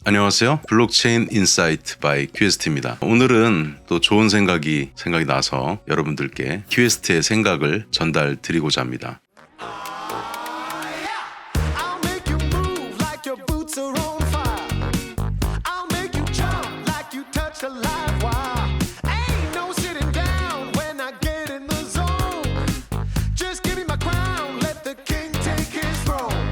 안녕하세요. 블록체인 인사이트 바이 큐에스트입니다. 오늘은 또 좋은 생각이 나서 여러분들께 큐에스트의 생각을 전달드리고자 합니다. I'll make you move like your boots are on fire. I'll make you jump like you touch a live wire. Ain't no sitting down when I get in the zone. Just give me my crown, let the king take his throne.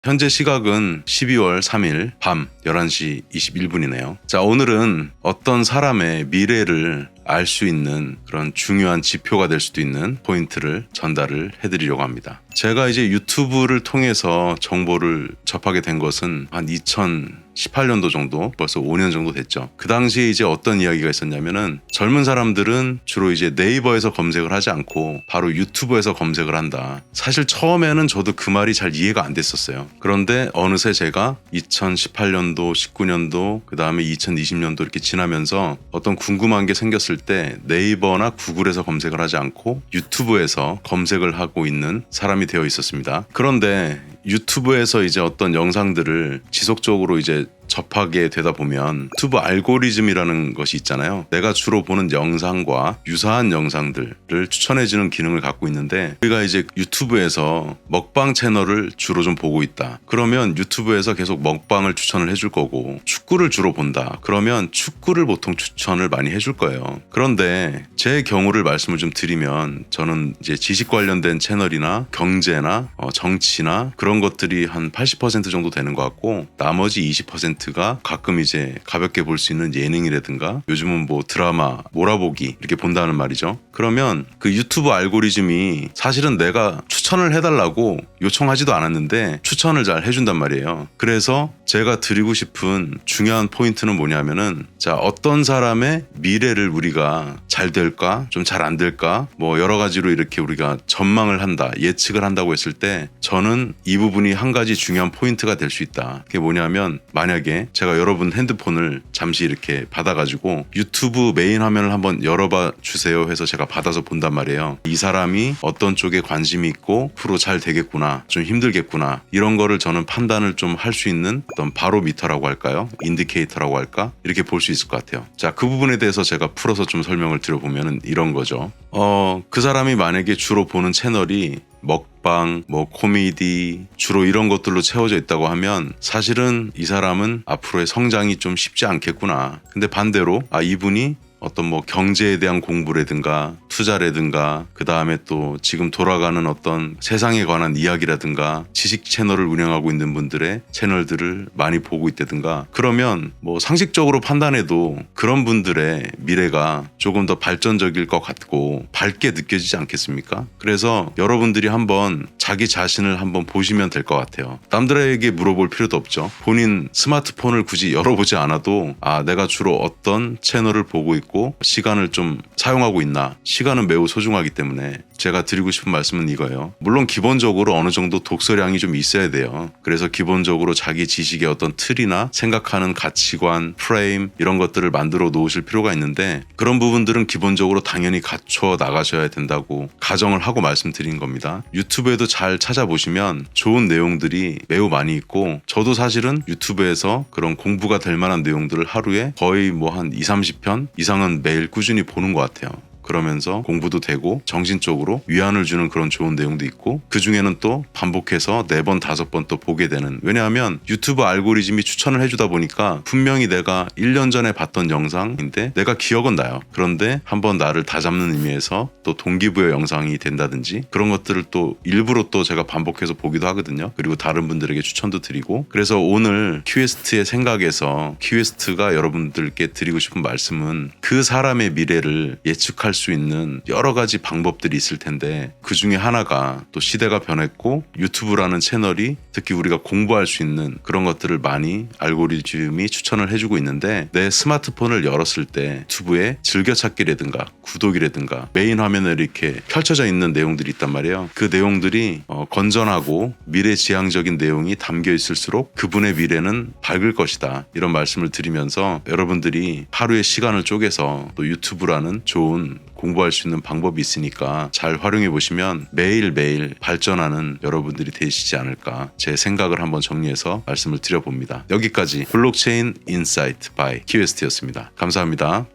현재 시각은 12월 3일 밤 11시 21분이네요. 자, 오늘은 어떤 사람의 미래를 알 수 있는 그런 중요한 지표가 될 수도 있는 포인트를 전달을 해드리려고 합니다. 제가 이제 유튜브를 통해서 정보를 접하게 된 것은 한 2018년도 정도, 벌써 5년 정도 됐죠. 그 당시에 이제 어떤 이야기가 있었냐면은 젊은 사람들은 주로 이제 네이버에서 검색을 하지 않고 바로 유튜브에서 검색을 한다. 사실 처음에는 저도 그 말이 잘 이해가 안 됐었어요. 그런데 어느새 제가 2018년도, 19년도, 그 다음에 2020년도 이렇게 지나면서 어떤 궁금한 게 생겼을 때 네이버나 구글에서 검색을 하지 않고 유튜브에서 검색을 하고 있는 사람이 되어 있었습니다. 그런데 유튜브에서 이제 어떤 영상들을 지속적으로 이제 접하게 되다 보면 유튜브 알고리즘이라는 것이 있잖아요. 내가 주로 보는 영상과 유사한 영상들을 추천해주는 기능을 갖고 있는데, 우리가 이제 유튜브에서 먹방 채널을 주로 좀 보고 있다. 그러면 유튜브에서 계속 먹방을 추천을 해줄 거고, 축구를 주로 본다. 그러면 축구를 보통 추천을 많이 해줄 거예요. 그런데 제 경우를 말씀을 좀 드리면, 저는 이제 지식 관련된 채널이나 경제나 정치나 그런 것들이 한 80% 정도 되는 것 같고, 나머지 20%가 가끔 이제 가볍게 볼 수 있는 예능이라든가 요즘은 뭐 드라마 몰아보기 이렇게 본다는 말이죠. 그러면 그 유튜브 알고리즘이 사실은 내가 추천을 해달라고 요청하지도 않았는데 추천을 잘 해준단 말이에요. 그래서 제가 드리고 싶은 중요한 포인트는 뭐냐면은, 자, 어떤 사람의 미래를 우리가 잘 될까 좀 잘 안 될까 뭐 여러 가지로 이렇게 우리가 전망을 한다, 예측을 한다고 했을 때 저는 이 부분이 한 가지 중요한 포인트가 될 수 있다. 그게 뭐냐면, 만약에 제가 여러분 핸드폰을 잠시 이렇게 받아가지고 유튜브 메인 화면을 한번 열어봐 주세요 해서 제가 받아서 본단 말이에요. 이 사람이 어떤 쪽에 관심이 있고 앞으로 잘 되겠구나, 좀 힘들겠구나, 이런 거를 저는 판단을 좀 할 수 있는 어떤 바로미터라고 할까요? 인디케이터라고 할까? 이렇게 볼 수 있을 것 같아요. 자, 그 부분에 대해서 제가 풀어서 좀 설명을 드려보면 이런 거죠. 그 사람이 만약에 주로 보는 채널이 먹방, 뭐 코미디, 주로 이런 것들로 채워져 있다고 하면 사실은 이 사람은 앞으로의 성장이 좀 쉽지 않겠구나. 근데 반대로 이분이 어떤 뭐 경제에 대한 공부라든가 투자라든가 그 다음에 또 지금 돌아가는 어떤 세상에 관한 이야기라든가 지식 채널을 운영하고 있는 분들의 채널들을 많이 보고 있다든가, 그러면 뭐 상식적으로 판단해도 그런 분들의 미래가 조금 더 발전적일 것 같고 밝게 느껴지지 않겠습니까? 그래서 여러분들이 한번 자기 자신을 한번 보시면 될 것 같아요. 남들에게 물어볼 필요도 없죠. 본인 스마트폰을 굳이 열어보지 않아도 내가 주로 어떤 채널을 보고 있고 시간을 좀 사용하고 있나, 시간은 매우 소중하기 때문에 제가 드리고 싶은 말씀은 이거예요. 물론 기본적으로 어느 정도 독서량이 좀 있어야 돼요. 그래서 기본적으로 자기 지식의 어떤 틀이나 생각하는 가치관, 프레임 이런 것들을 만들어 놓으실 필요가 있는데, 그런 부분들은 기본적으로 당연히 갖춰 나가셔야 된다고 가정을 하고 말씀드린 겁니다. 유튜브에도 잘 찾아보시면 좋은 내용들이 매우 많이 있고, 저도 사실은 유튜브에서 그런 공부가 될 만한 내용들을 하루에 거의 뭐 한 20-30편 이상은 매일 꾸준히 보는 것 같아요. 그러면서 공부도 되고 정신적으로 위안을 주는 그런 좋은 내용도 있고, 그중에는 또 반복해서 4번, 5번 또 보게 되는, 왜냐하면 유튜브 알고리즘이 추천을 해주다 보니까 분명히 내가 1년 전에 봤던 영상인데 내가 기억은 나요. 그런데 한번 나를 다잡는 의미에서 또 동기부여 영상이 된다든지 그런 것들을 또 일부러 또 제가 반복해서 보기도 하거든요. 그리고 다른 분들에게 추천도 드리고, 그래서 오늘 큐에스트의 생각에서 큐에스트가 여러분들께 드리고 싶은 말씀은, 그 사람의 미래를 예측할 수 있는 여러 가지 방법들이 있을 텐데, 그 중에 하나가 또 시대가 변했고 유튜브라는 채널이 특히 우리가 공부할 수 있는 그런 것들을 많이 알고리즘이 추천을 해주고 있는데, 내 스마트폰을 열었을 때 유튜브에 즐겨찾기라든가 구독이라든가 메인 화면에 이렇게 펼쳐져 있는 내용들이 있단 말이에요. 그 내용들이 건전하고 미래지향적인 내용이 담겨 있을수록 그분의 미래는 밝을 것이다, 이런 말씀을 드리면서 여러분들이 하루의 시간을 쪼개서 또 유튜브라는 좋은 공부할 수 있는 방법이 있으니까 잘 활용해 보시면 매일매일 발전하는 여러분들이 되시지 않을까 제 생각을 한번 정리해서 말씀을 드려봅니다. 여기까지 블록체인 인사이트 바이 키웨스트였습니다. 감사합니다.